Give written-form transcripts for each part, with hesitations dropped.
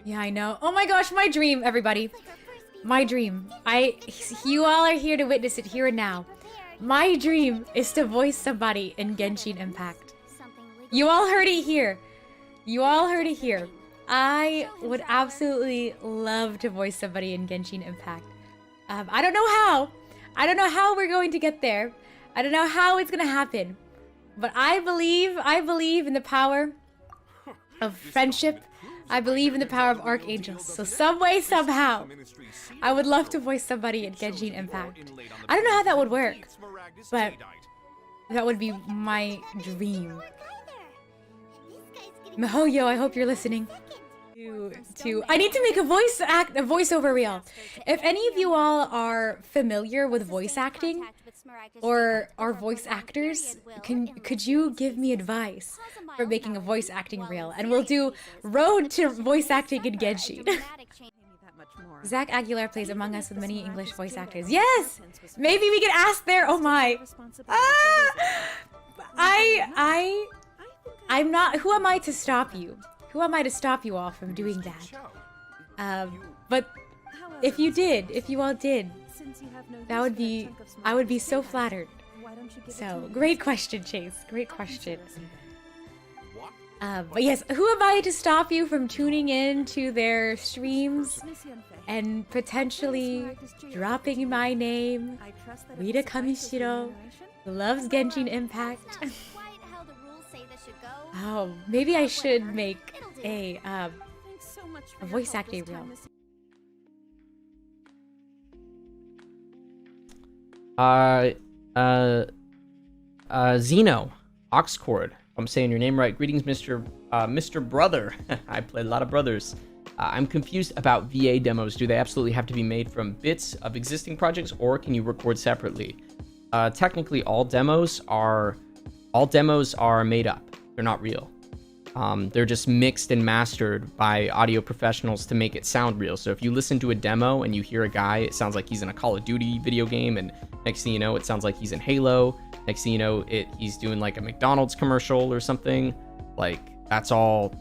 Yeah, I know. Oh my gosh, my dream, everybody. My dream. You all are here to witness it here and now. My dream is to voice somebody in Genshin Impact. You all heard it here. You all heard it here. I would absolutely love to voice somebody in Genshin Impact. I don't know how. I don't know how we're going to get there. I don't know how it's gonna happen. But I believe in the power of friendship. I believe in the power of archangels. So some way, somehow, I would love to voice somebody in Genshin Impact. I don't know how that would work, but that would be my dream. Mihoyo, I hope you're listening. I need to make a voiceover reel. If any of you all are familiar with voice acting or are voice actors, could you give me advice for making a voice acting reel? And we'll do Road to Voice Acting in Genshin. Zach Aguilar plays Among Us with many English voice actors. Yes! Maybe we can ask there. Oh my. I'm not. Who am I to stop you? Who am I to stop you all from doing that? But if you all did, that would be, I would be so flattered. So, great question, Chase. Great question. But yes, who am I to stop you from tuning in to their streams and potentially dropping my name, Rita Kamishiro, who loves Genshin Impact. Oh, maybe I should make a voice acting reel. Zeno, Oxcord. I'm saying your name right. Greetings, Mr. Brother. I play a lot of brothers. I'm confused about VA demos. Do they absolutely have to be made from bits of existing projects, or can you record separately? Technically, all demos are made up. They're not real. They're just mixed and mastered by audio professionals to make it sound real. So if you listen to a demo and you hear a guy, it sounds like he's in a Call of Duty video game, and next thing you know, it sounds like he's in Halo. Next thing you know, he's doing like a McDonald's commercial or something. Like that's all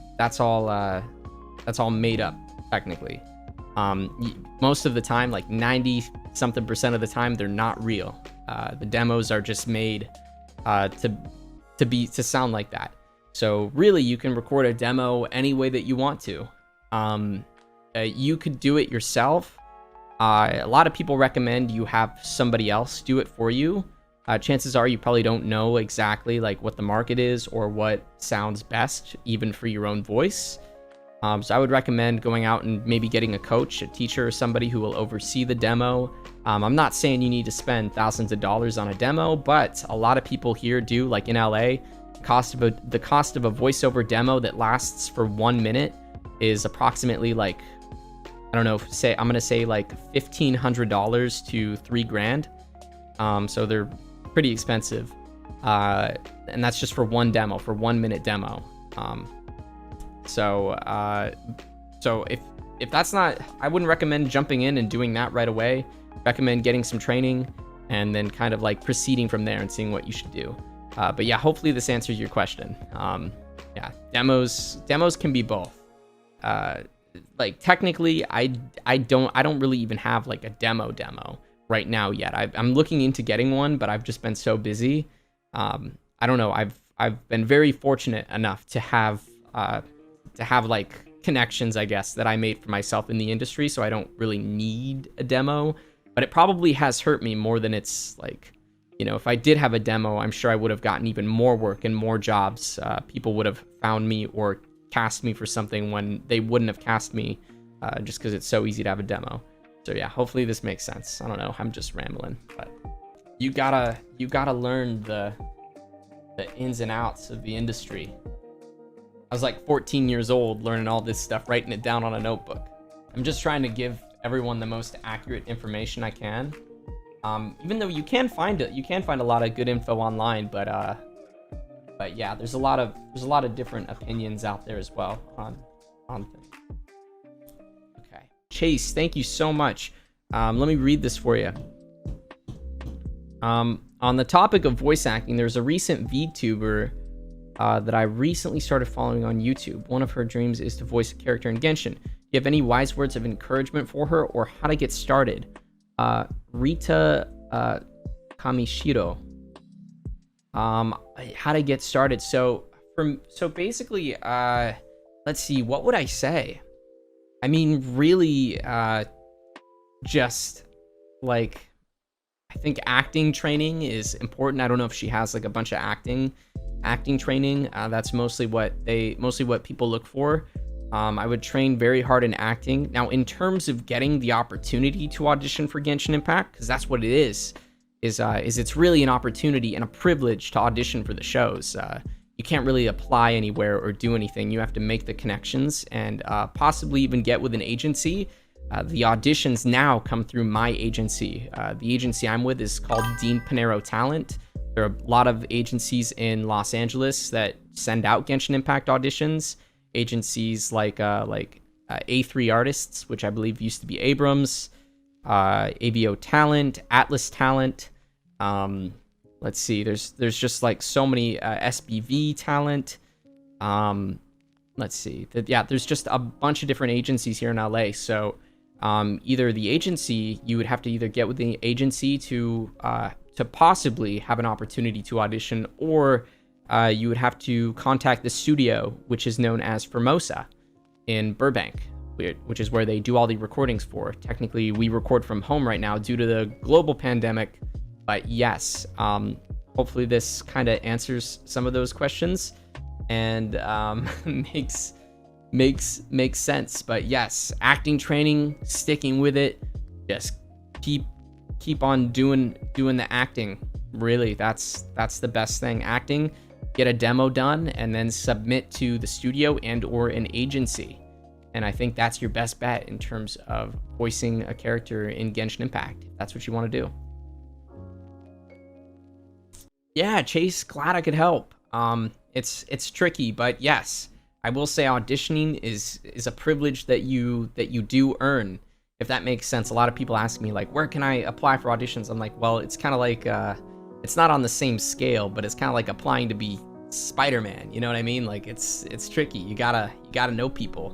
made up technically. Most of the time, like 90-something% of the time, they're not real. The demos are just made to sound like that. So really, you can record a demo any way that you want to. You could do it yourself. A lot of people recommend you have somebody else do it for you. Chances are you probably don't know exactly like what the market is or what sounds best, even for your own voice. So I would recommend going out and maybe getting a coach, a teacher, or somebody who will oversee the demo. I'm not saying you need to spend thousands of dollars on a demo, but a lot of people here do. Like in LA, the cost of a voiceover demo that lasts for 1 minute is approximately like, I don't know, I'm gonna say like $1,500 to $3,000. So they're pretty expensive, and that's just for one demo, for 1 minute demo. So if that's not, I wouldn't recommend jumping in and doing that right away. Recommend getting some training and then kind of like proceeding from there and seeing what you should do. But yeah, hopefully this answers your question. Yeah, demos can be both. Like technically, I don't really even have like a demo right now yet. I'm looking into getting one, but I've just been so busy. I don't know. I've been very fortunate enough to have like connections, I guess, that I made for myself in the industry, so I don't really need a demo. But it probably has hurt me more than it's like, you know, if I did have a demo, I'm sure I would have gotten even more work and more jobs. People would have found me or cast me for something when they wouldn't have cast me, just because it's so easy to have a demo. So yeah, hopefully this makes sense. I don't know, I'm just rambling, but you gotta learn the ins and outs of the industry. I was like 14 years old learning all this stuff, writing it down on a notebook. I'm just trying to give everyone the most accurate information I can. Even though you can find a lot of good info online, but yeah, there's a lot of different opinions out there as well on things. Okay, Chase, thank you so much. Let me read this for you. On the topic of voice acting, there's a recent VTuber that I recently started following on YouTube. One of her dreams is to voice a character in Genshin. Do you have any wise words of encouragement for her, or how to get started? Rita Kamishiro. How to get started. So basically, let's see, what would I say? I mean, really, just like, I think acting training is important. I don't know if she has like a bunch of acting training. That's mostly what people look for. I would train very hard in acting. Now, in terms of getting the opportunity to audition for Genshin Impact, because that's what it is it's really an opportunity and a privilege to audition for the shows. You can't really apply anywhere or do anything. You have to make the connections and possibly even get with an agency. The auditions now come through my agency. The agency I'm with is called Dean Panero Talent. There are a lot of agencies in Los Angeles that send out Genshin Impact auditions. Agencies like A3 Artists, which I believe used to be Abrams, ABO Talent, Atlas Talent. Let's see, there's just like so many, SBV Talent. Let's see, there's just a bunch of different agencies here in LA. So either the agency, you would have to either get with the agency to possibly have an opportunity to audition, or you would have to contact the studio, which is known as Formosa in Burbank, which is where they do all the recordings for. Technically, we record from home right now due to the global pandemic, but yes, hopefully this kind of answers some of those questions and makes sense. But yes, acting training, sticking with it, just keep on doing the acting. Really, that's the best thing. Acting, get a demo done, and then submit to the studio and or an agency. And I think that's your best bet in terms of voicing a character in Genshin Impact, if that's what you want to do. Yeah, Chase, glad I could help. It's tricky, but yes, I will say auditioning is a privilege that you do earn, if that makes sense. A lot of people ask me like, where can I apply for auditions? I'm like, well, it's kind of like it's not on the same scale, but it's kind of like applying to be Spider-Man. You know what I mean? Like it's tricky. You gotta know people,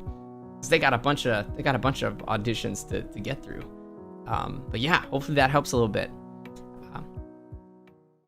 because they got a bunch of auditions to get through. But yeah, hopefully that helps a little bit.